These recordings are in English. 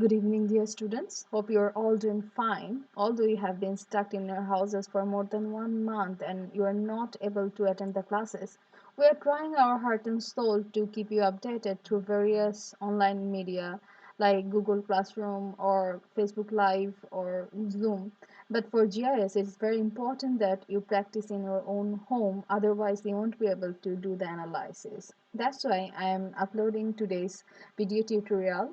Good evening, dear students. Hope you're all doing fine. Although you have been stuck in your houses for more than 1 month and you are not able to attend the classes, we are trying our heart and soul to keep you updated through various online media like Google Classroom or Facebook Live or Zoom. But for GIS, it's very important that you practice in your own home, otherwise, you won't be able to do the analysis. That's why I am uploading today's video tutorial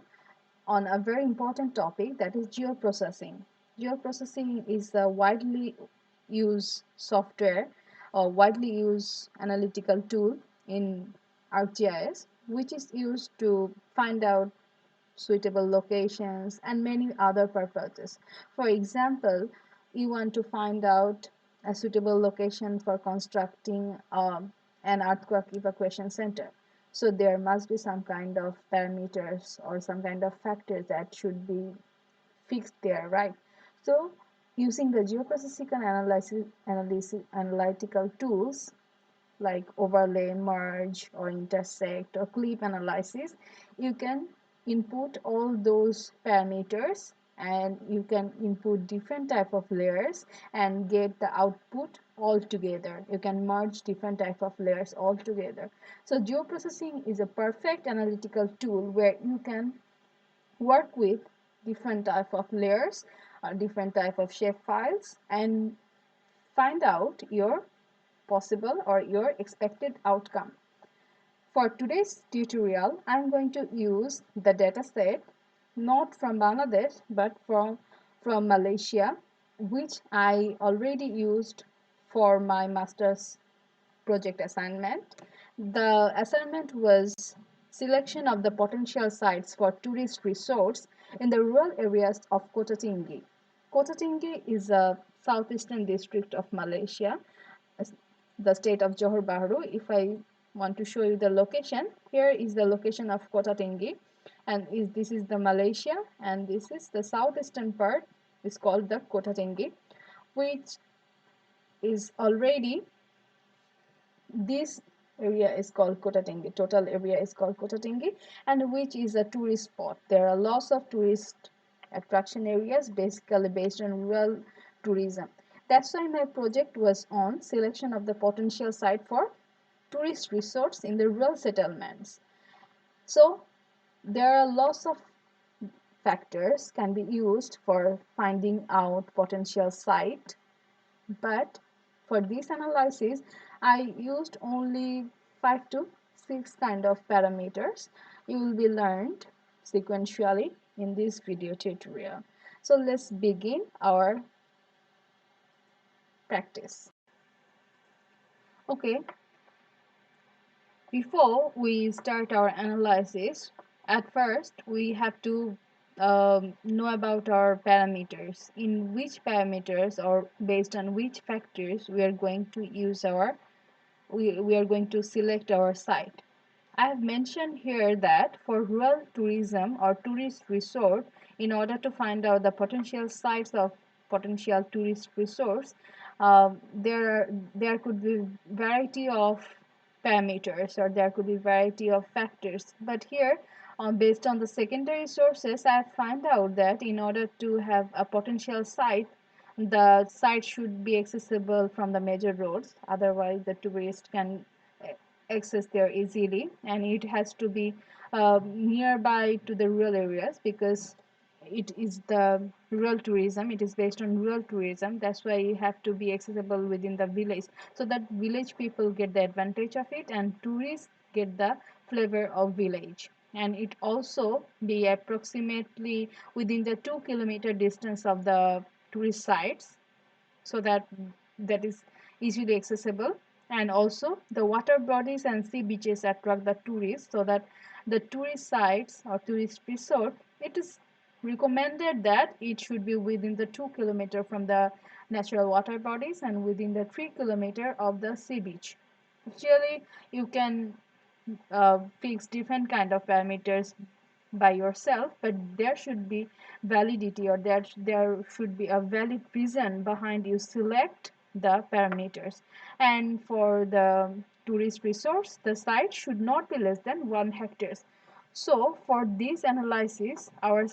on a very important topic, that is geoprocessing. Geoprocessing is a widely used software or widely used analytical tool in ArcGIS, which is used to find out suitable locations and many other purposes. For example, you want to find out a suitable location for constructing an earthquake evacuation center. So there must be some kind of parameters or some kind of factors that should be fixed there, right? So using the geoprocessing analytical tools like overlay, merge, or intersect, or clip analysis, you can input all those parameters and you can input different type of layers and get the output all together. You can merge different type of layers all together. So geoprocessing is a perfect analytical tool where you can work with different type of layers or different type of shape files and find out your possible or your expected outcome. For today's tutorial, I'm going to use the dataset not from Bangladesh but from Malaysia, which I already used for my master's project assignment. The assignment was selection of the potential sites for tourist resorts in the rural areas of Kota Tinggi. Kota Tinggi is a southeastern district of Malaysia, the state of Johor Bahru. If I want to show you the location, here is the location of Kota Tinggi, and this is the Malaysia, and this is the southeastern part is called the Kota Tinggi, which is already this area is called Kota Tinggi. Total area is called Kota Tinggi, and which is a tourist spot. There are lots of tourist attraction areas basically based on rural tourism. That's why my project was on selection of the potential site for tourist resorts in the rural settlements. So there are lots of factors can be used for finding out potential site, but for this analysis I used only 5 to 6 kind of parameters. You will be learned sequentially in this video tutorial. So let's begin our practice. Okay, before we start our analysis, at first we have to know about our parameters, in which parameters or based on which factors we are going to use we are going to select our site. I have mentioned here that for rural tourism or tourist resort, in order to find out the potential sites of potential tourist resorts, there could be variety of parameters or there could be variety of factors. But here, based on the secondary sources, I find out that in order to have a potential site, the site should be accessible from the major roads. Otherwise, the tourist can access there easily, and it has to be nearby to the rural areas because it is the rural tourism, it is based on rural tourism. That's why you have to be accessible within the village so that village people get the advantage of it and tourists get the flavor of village, and it also be approximately within the 2 kilometer distance of the tourist sites, so that is easily accessible. And also the water bodies and sea beaches attract the tourists, so that the tourist sites or tourist resort, it is recommended that it should be within the 2 kilometer from the natural water bodies and within the 3 kilometer of the sea beach. Actually, you can fix different kind of parameters by yourself, but there should be validity or there should be a valid reason behind you select the parameters. And for the tourist resource, the site should not be less than 1 hectares. So for this analysis, our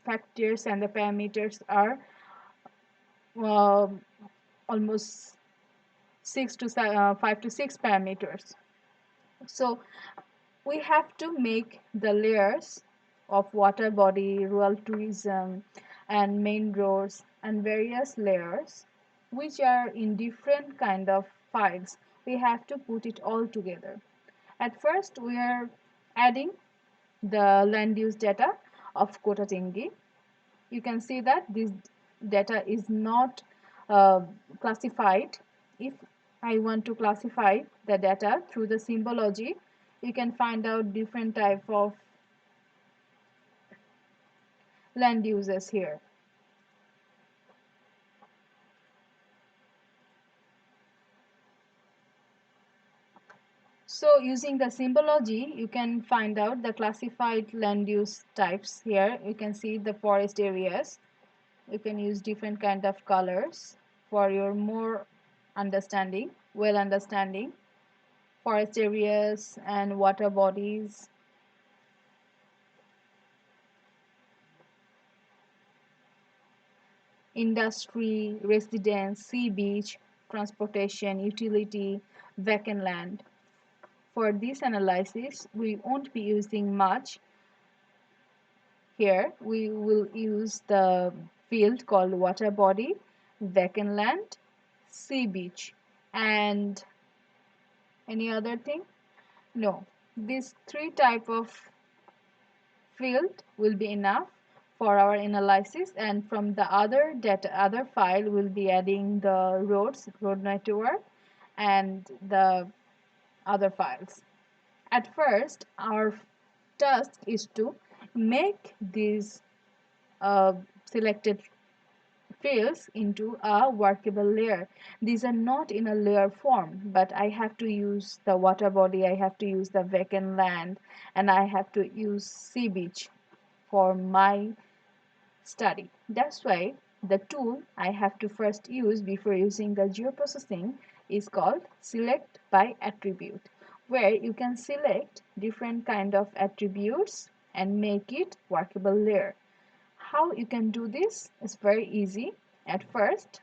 factors and the parameters are uh, almost 5 to 6 parameters. So we have to make the layers of water body, rural tourism, and main roads, and various layers which are in different kind of files. We have to put it all together. At first, we are adding the land use data of Kotatingi. You can see that this data is not uh, classified. If I want to classify the data through the symbology, you can find out different type of land uses here. So using the symbology, you can find out the classified land use types here. You can see the forest areas. You can use different kind of colors for your more understanding, well understanding. Forest areas and water bodies. Industry, residence, sea beach, transportation, utility, vacant land. For this analysis, we won't be using much here. We will use the field called water body, vacant land, sea beach, and any other thing? No. These three type of field will be enough for our analysis, and from the other file we'll be adding the road network and the other files. At first our task is to make these selected fields into a workable layer. These are not in a layer form, but I have to use the water body, I have to use the vacant land, and I have to use sea beach for my study. That's why the tool I have to first use before using the geoprocessing is called select by attribute, where you can select different kind of attributes and make it workable layer. How you can do this is very easy. At first,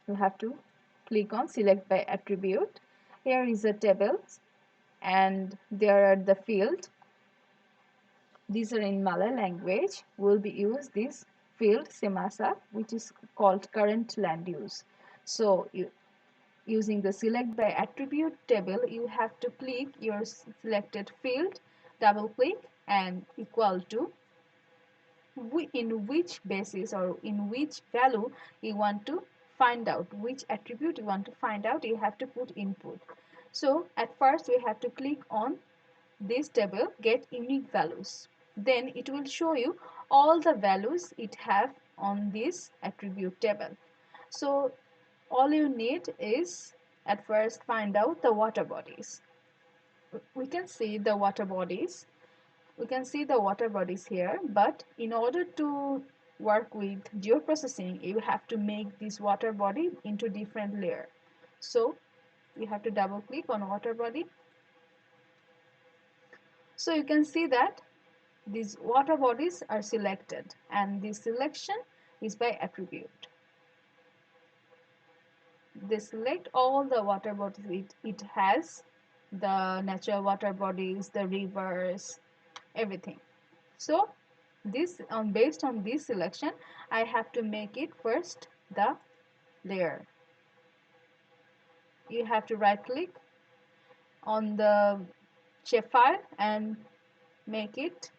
you have to click on select by attribute. Here is a table and there are the field. These are in Malay language. We'll be use this field semasa, which is called current land use. So using the select by attribute table, you have to click your selected field, double click and equal to in which basis or in which value you want to find out, which attribute you want to find out, you have to put input. So at first we have to click on this table, get unique values. Then it will show you all the values it have on this attribute table. So all you need is at first find out the water bodies. We can see the water bodies. We can see the water bodies here, but in order to work with geoprocessing, you have to make this water body into different layer. So you have to double click on water body. So you can see that these water bodies are selected and this selection is by attribute. They select all the water bodies it has, the natural water bodies, the rivers, everything. So this based on this selection, I have to make it first the layer. You have to right click on the shapefile and make it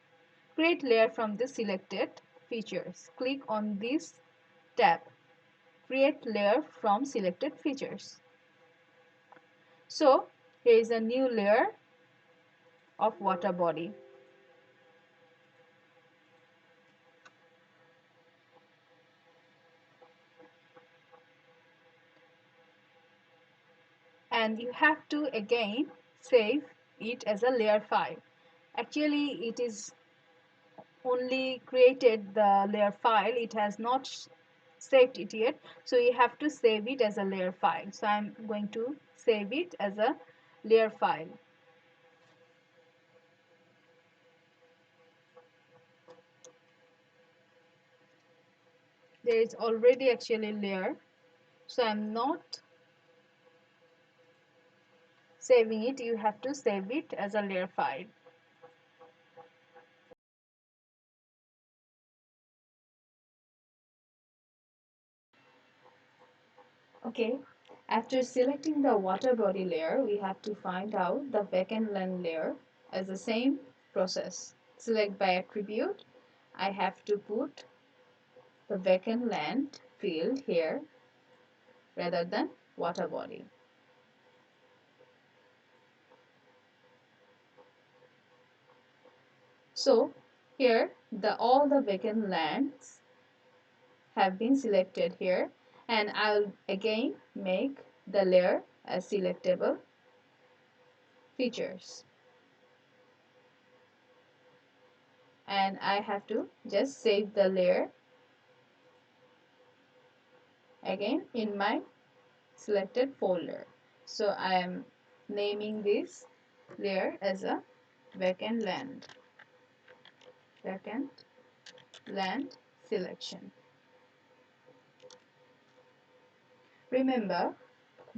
create layer from the selected features. Click on this tab, create layer from selected features. So here is a new layer of water body. And you have to again save it as a layer file. Actually it is only created the layer file, it has not saved it yet, so you have to save it as a layer file. So I'm going to save it as a layer file. there is already actually layer, so I'm not saving it. You have to save it as a layer file. Okay, after selecting the water body layer, we have to find out the vacant land layer as the same process. Select by attribute. I have to put the vacant land field here rather than water body. So here all the vacant lands have been selected here, and I'll again make the layer as selectable features, and I have to just save the layer again in my selected folder. So I am naming this layer as a vacant land selection. Remember,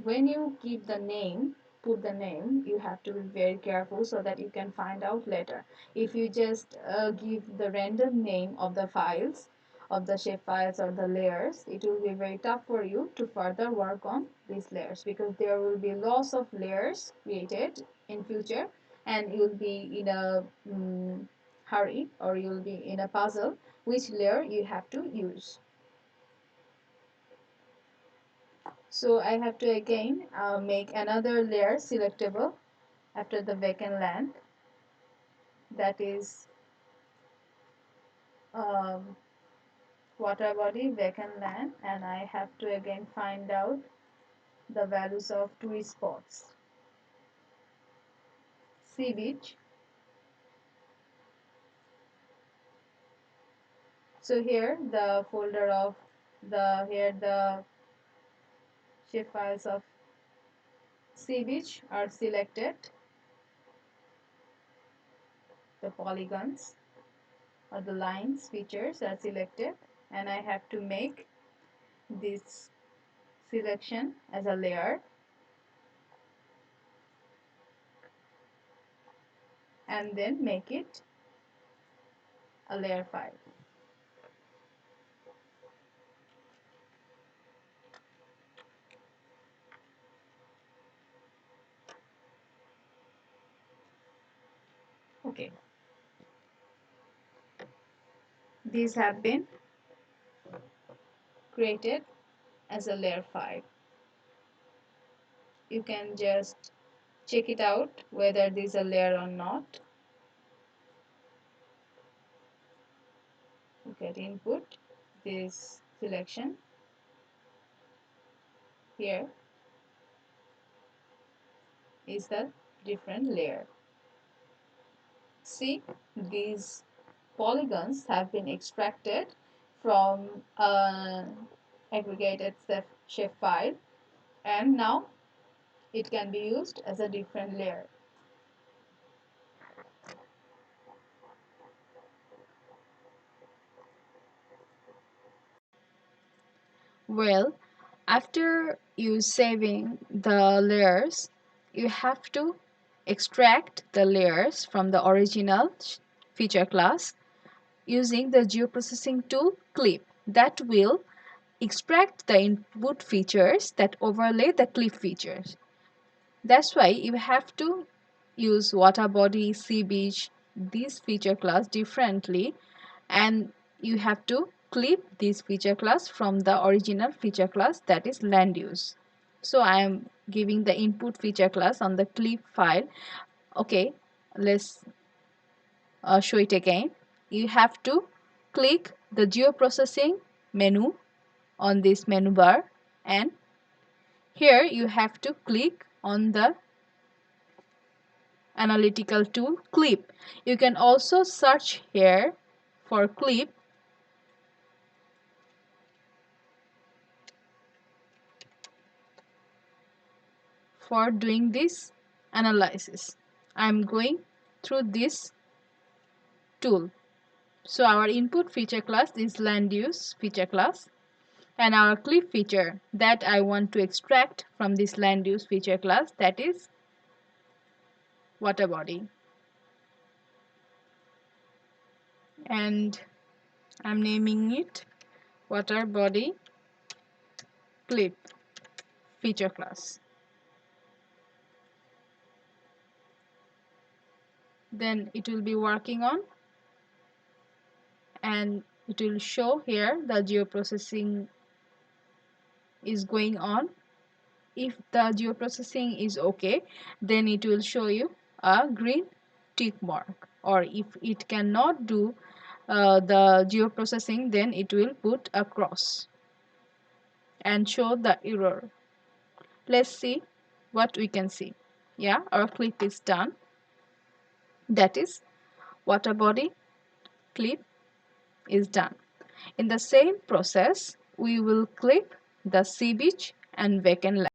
when you give the name, put the name, you have to be very careful so that you can find out later. If you just give the random name of the files, of the shape files or the layers, it will be very tough for you to further work on these layers, because there will be lots of layers created in future, and you'll be in a hurry, or you'll be in a puzzle which layer you have to use. So I have to again make another layer selectable after the vacant land, that is um, water body vacant land, and I have to again find out the values of tourist spots. Sea beach. So here the folder of the shape files of sea beach are selected. The polygons or the lines features are selected, and I have to make this selection as a layer, and then make it a layer file. Okay, these have been created as a layer file. You can just check it out whether this is a layer or not. You get input, this selection here is the different layer. See, these polygons have been extracted from an aggregated shape file, and now it can be used as a different layer. Well, after you saving the layers, you have to extract the layers from the original feature class using the Geo-Processing tool clip that will extract the input features that overlay the clip features. That's why you have to use water body, sea beach, this feature class differently, and you have to clip this feature class from the original feature class, that is land use. So I am giving the input feature class on the clip file. Okay, let's show it again. You have to click the Geo-Processing menu on this menu bar, and here you have to click on the analytical tool clip. You can also search here for clip for doing this analysis. I'm going through this tool. So our input feature class is land use feature class. And our clip feature that I want to extract from this land use feature class, that is water body. And I'm naming it water body clip feature class. Then it will be working on, and it will show here the geoprocessing is going on. If the geoprocessing is okay, then it will show you a green tick mark, or if it cannot do the geoprocessing, then it will put a cross and show the error. Let's see what we can see. Yeah, our clip is done. That is, water body clip is done. In the same process, we will clip the sea beach and vacant land.